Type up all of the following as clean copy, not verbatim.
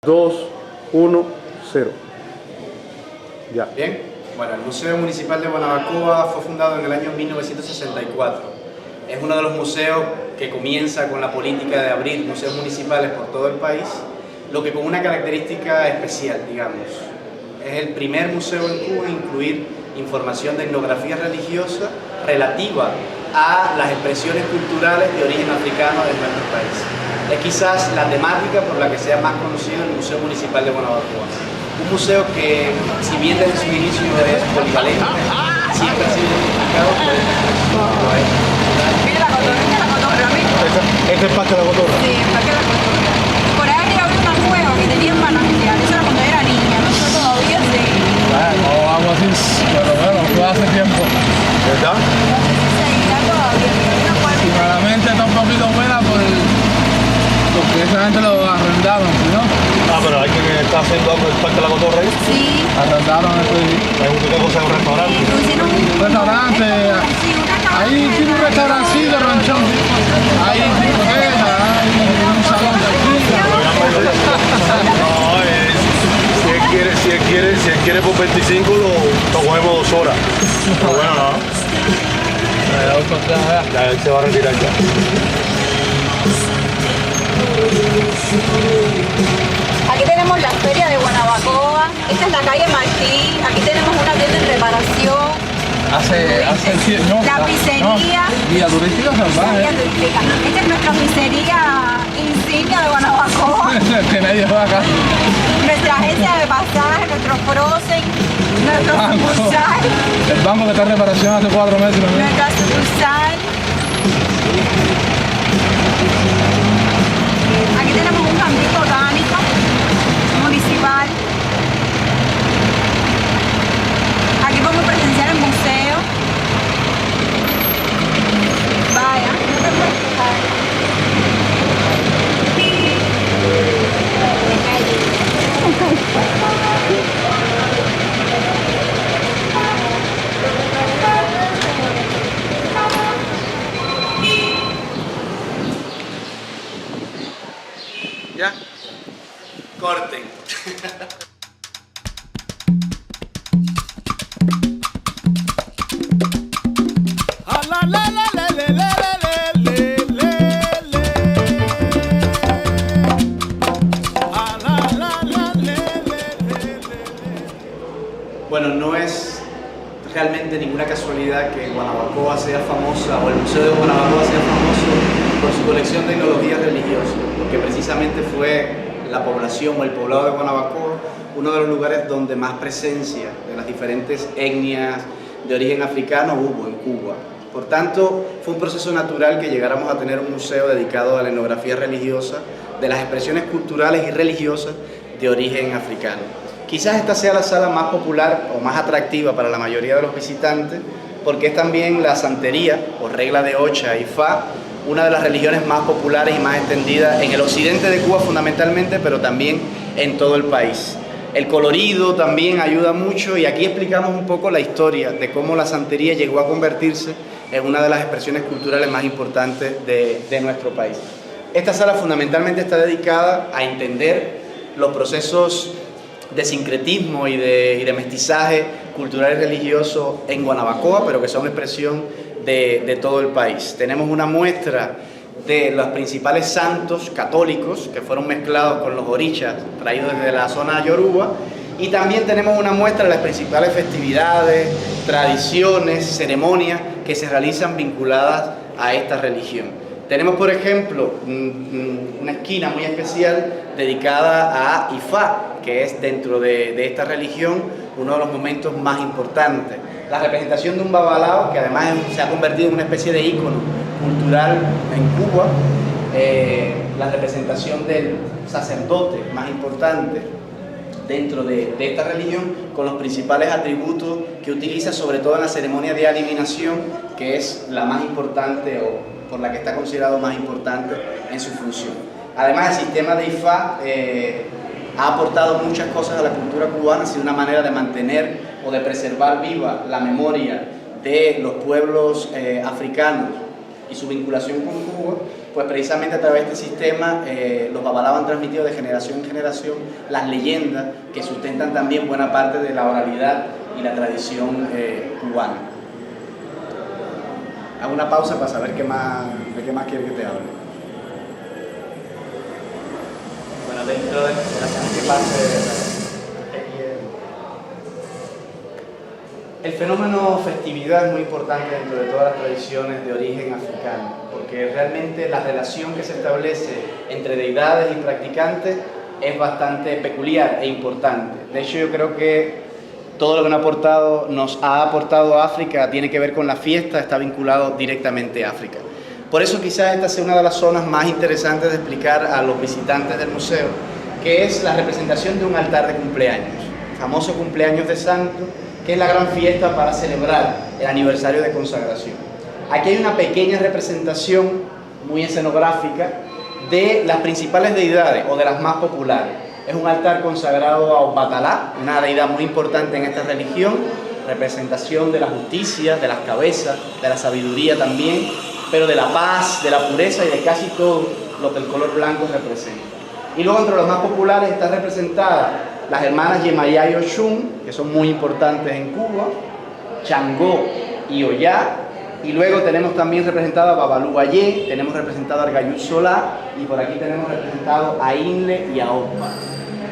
2, 1, 0. Ya. Bien, bueno, el Museo Municipal de Guanabacoa fue fundado en el año 1964. Es uno de los museos que comienza con la política de abrir museos municipales por todo el país, lo que con una característica especial, digamos. Es el primer museo en Cuba en incluir información de etnografía religiosa relativa a las expresiones culturales de origen africano de nuestro país. Es quizás la temática por la que sea más conocido el Museo Municipal de Guanabacoa. Un museo que, si bien desde su inicio es polivalente, siempre ha sido identificado por el Mira la cotorra, mira. Este es el Parque de la Cotorra. Sí, el Parque de la Cotorra. Por ahí había una cueva que tenía en manantial. Eso era cuando era niña, no sé todavía sí. Bueno, algo así, pero bueno, fue hace tiempo. ¿Verdad? No sé si seguirá todavía, pero hay una cueva. Y la mente está un poquito buena porque esa gente lo arrendaron, ¿sí, no? Ah, pero hay quien está haciendo algo del Parque de la Cotorra ahí. Sí. Arrendaron el Hay una cosa de un restaurante. Hicieron un restaurante. sí, una cabaña. Ahí tiene un restaurancito, ranchón. Ahí discoteca, hay un salón de artistas. No, si él quiere por 25 lo cogemos 2 horas. Pero bueno, no. Ya él se va a retirar ya. Aquí tenemos la feria de Guanabacoa. Esta es la calle Martí. Aquí tenemos una tienda en reparación. La pizzería. Guía turística salvaje. Guía turística. Esta es nuestra pizzería insignia de Guanabacoa. Que nadie va acá. Nuestra agencia de pasajes, nuestro frozen, nuestro sucursal, El banco que está en reparación hace 4 meses. ¿No? nuestra sucursal. Aquí tenemos un jardín botánico municipal. Aquí podemos presenciar el museo. Vaya, no te puedes quejar. ¿Ya? Corten. Bueno, no es realmente ninguna casualidad que Guanabacoa sea famosa o el Museo de Guanabacoa sea famoso por su colección de tecnologías religiosas, porque precisamente fue la población o el poblado de Guanabacoa uno de los lugares donde más presencia de las diferentes etnias de origen africano hubo en Cuba. Por tanto, fue un proceso natural que llegáramos a tener un museo dedicado a la etnografía religiosa de las expresiones culturales y religiosas de origen africano. Quizás esta sea la sala más popular o más atractiva para la mayoría de los visitantes, porque es también la santería o regla de Ocha y Fa, una de las religiones más populares y más extendidas en el occidente de Cuba fundamentalmente, pero también en todo el país. El colorido también ayuda mucho y aquí explicamos un poco la historia de cómo la santería llegó a convertirse en una de las expresiones culturales más importantes de nuestro país. Esta sala fundamentalmente está dedicada a entender los procesos de sincretismo y de mestizaje cultural y religioso en Guanabacoa, pero que son expresión de todo el país. Tenemos una muestra de los principales santos católicos que fueron mezclados con los orichas traídos desde la zona yoruba, y también tenemos una muestra de las principales festividades, tradiciones, ceremonias que se realizan vinculadas a esta religión. Tenemos, por ejemplo, una esquina muy especial dedicada a Ifá, que es dentro de esta religión uno de los momentos más importantes. La representación de un babalao, que además se ha convertido en una especie de ícono cultural en Cuba, la representación del sacerdote más importante dentro de esta religión, con los principales atributos que utiliza, sobre todo en la ceremonia de adivinación, que es la más importante o por la que está considerado más importante en su función. Además, el sistema de Ifá ha aportado muchas cosas a la cultura cubana, ha sido una manera de mantener o de preservar viva la memoria de los pueblos africanos y su vinculación con Cuba, pues precisamente a través de este sistema los babalao han transmitido de generación en generación las leyendas que sustentan también buena parte de la oralidad y la tradición cubana. Hago una pausa para saber de qué más quiere que te hable. Bueno, dentro de qué pase. El fenómeno festividad es muy importante dentro de todas las tradiciones de origen africano, porque realmente la relación que se establece entre deidades y practicantes es bastante peculiar e importante. De hecho, yo creo que todo lo que nos ha aportado África tiene que ver con la fiesta, está vinculado directamente a África. Por eso quizás esta sea una de las zonas más interesantes de explicar a los visitantes del museo, que es la representación de un altar de cumpleaños, el famoso cumpleaños de santo, que es la gran fiesta para celebrar el aniversario de consagración. Aquí hay una pequeña representación muy escenográfica de las principales deidades o de las más populares. Es un altar consagrado a Obatalá, una deidad muy importante en esta religión, representación de la justicia, de las cabezas, de la sabiduría también, pero de la paz, de la pureza y de casi todo lo que el color blanco representa. Y luego entre los más populares están representadas las hermanas Yemayá y Oshun, que son muy importantes en Cuba, Changó y Oyá, y luego tenemos también representado a Babalú Ayé, tenemos representado a Argayú Solá, y por aquí tenemos representado a Inle y a Opa.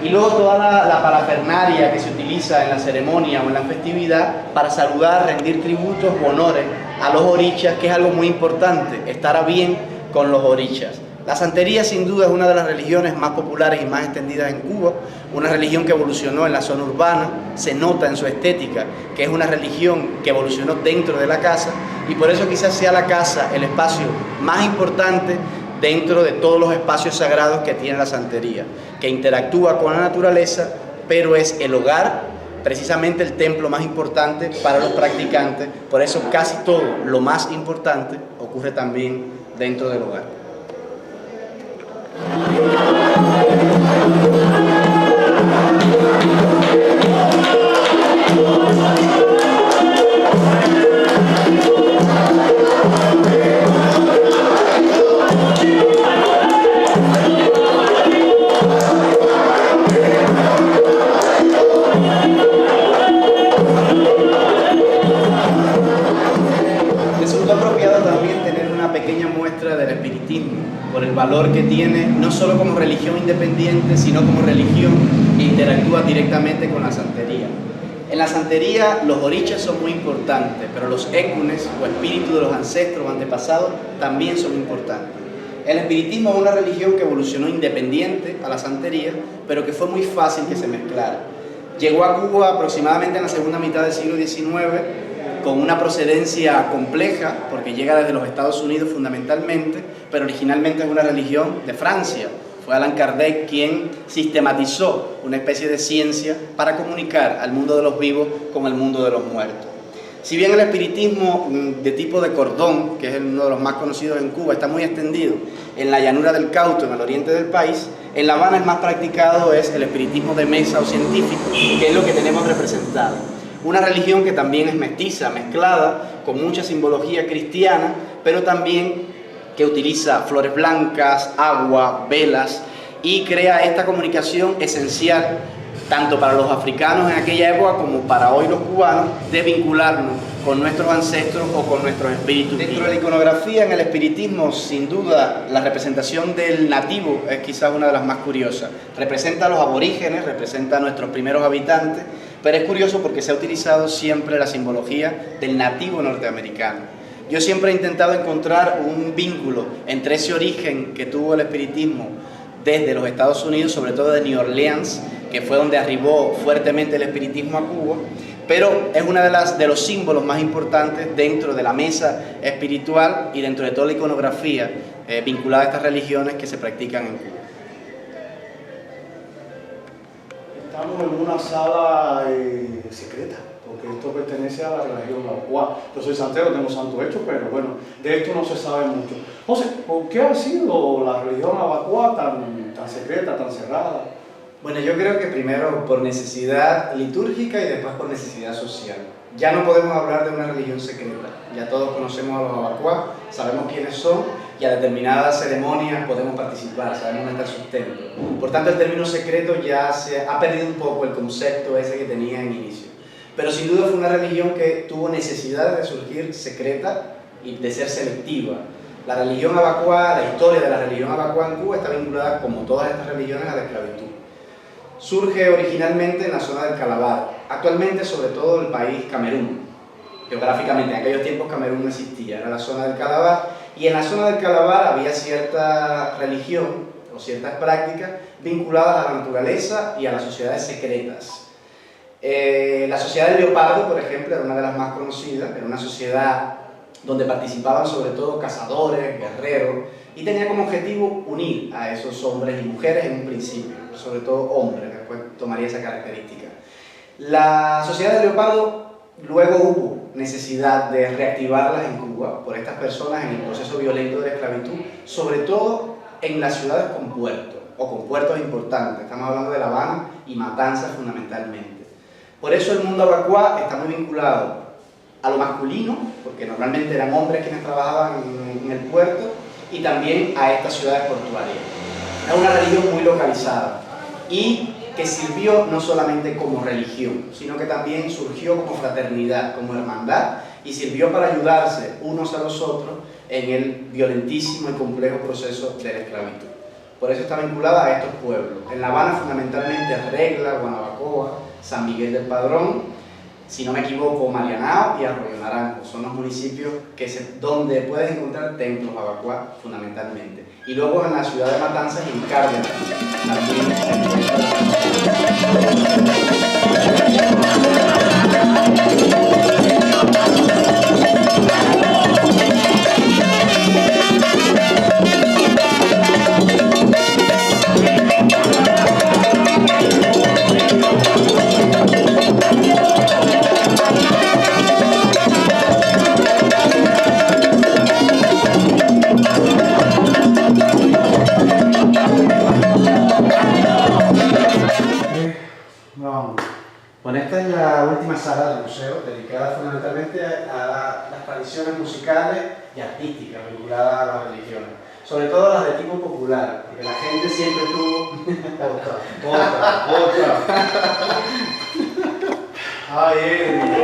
Y luego toda la parafernalia que se utiliza en la ceremonia o en la festividad para saludar, rendir tributos o honores a los orichas, que es algo muy importante, estar a bien con los orichas. La santería sin duda es una de las religiones más populares y más extendidas en Cuba, una religión que evolucionó en la zona urbana, se nota en su estética que es una religión que evolucionó dentro de la casa y por eso quizás sea la casa el espacio más importante dentro de todos los espacios sagrados que tiene la santería, que interactúa con la naturaleza, pero es el hogar, precisamente el templo más importante para los practicantes, por eso casi todo lo más importante ocurre también dentro del hogar. Resulta apropiado también tener una pequeña muestra del espiritismo, por el valor que tiene, no solo como religión independiente, sino como religión que interactúa directamente con la santería. En la santería los orichas son muy importantes, pero los écunes o espíritus de los ancestros o antepasados también son importantes. El espiritismo es una religión que evolucionó independiente a la santería, pero que fue muy fácil que se mezclara. Llegó a Cuba aproximadamente en la segunda mitad del siglo XIX, con una procedencia compleja, porque llega desde los Estados Unidos fundamentalmente, pero originalmente es una religión de Francia. Fue Allan Kardec quien sistematizó una especie de ciencia para comunicar al mundo de los vivos con el mundo de los muertos. Si bien el espiritismo de tipo de cordón, que es uno de los más conocidos en Cuba, está muy extendido en la llanura del Cauto, en el oriente del país, en La Habana el más practicado es el espiritismo de mesa o científico, que es lo que tenemos representado. Una religión que también es mestiza, mezclada, con mucha simbología cristiana, pero también que utiliza flores blancas, agua, velas, y crea esta comunicación esencial, tanto para los africanos en aquella época como para hoy los cubanos, de vincularnos con nuestros ancestros o con nuestros espíritus. Dentro de la iconografía, en el espiritismo, sin duda, la representación del nativo es quizás una de las más curiosas. Representa a los aborígenes, representa a nuestros primeros habitantes, pero es curioso porque se ha utilizado siempre la simbología del nativo norteamericano. Yo siempre he intentado encontrar un vínculo entre ese origen que tuvo el espiritismo desde los Estados Unidos, sobre todo de New Orleans, que fue donde arribó fuertemente el espiritismo a Cuba, pero es uno de los símbolos más importantes dentro de la mesa espiritual y dentro de toda la iconografía vinculada a estas religiones que se practican en Cuba. Estamos en una sala secreta, porque esto pertenece a la religión Navacuá. Yo soy santero, tengo santo hecho, pero bueno, de esto no se sabe mucho. José, ¿por qué ha sido la religión Navacuá tan secreta, tan cerrada? Bueno, yo creo que primero por necesidad litúrgica y después por necesidad social. Ya no podemos hablar de una religión secreta, ya todos conocemos a los Navacuá, sabemos quiénes son, y a determinadas ceremonias podemos participar, sabemos dónde está el sustento. Por tanto, el término secreto ya se ha perdido un poco el concepto ese que tenía en inicio. Pero sin duda fue una religión que tuvo necesidad de surgir secreta y de ser selectiva. La religión abacuá, la historia de la religión abacuá en Cuba está vinculada, como todas estas religiones, a la esclavitud. Surge originalmente en la zona del Calabar, actualmente sobre todo el país Camerún. Geográficamente, en aquellos tiempos Camerún no existía, era la zona del Calabar, y en la zona del Calabar había cierta religión o ciertas prácticas vinculadas a la naturaleza y a las sociedades secretas. La sociedad del Leopardo, por ejemplo, era una de las más conocidas, era una sociedad donde participaban sobre todo cazadores, guerreros, y tenía como objetivo unir a esos hombres y mujeres en un principio, sobre todo hombres, después tomaría esa característica. La sociedad del Leopardo luego hubo necesidad de reactivarlas en Cuba por estas personas en el proceso violento de la esclavitud, sobre todo en las ciudades con puertos, o con puertos importantes, estamos hablando de La Habana y Matanzas fundamentalmente. Por eso el mundo abacuá está muy vinculado a lo masculino, porque normalmente eran hombres quienes trabajaban en el puerto, y también a estas ciudades portuarias. Es una religión muy localizada y que sirvió no solamente como religión, sino que también surgió como fraternidad, como hermandad, y sirvió para ayudarse unos a los otros en el violentísimo y complejo proceso de la esclavitud. Por eso está vinculada a estos pueblos. En La Habana fundamentalmente Regla, Guanabacoa, San Miguel del Padrón, si no me equivoco, Marianao y Arroyo Naranjo. Son los municipios donde puedes encontrar templos abacuá fundamentalmente. Y luego en la ciudad de Matanzas y en Cárdenas también se Bueno, esta es la última sala del museo, dedicada fundamentalmente a las tradiciones musicales y artísticas vinculadas a las religiones, sobre todo las de tipo popular, porque la gente siempre tuvo... Ay,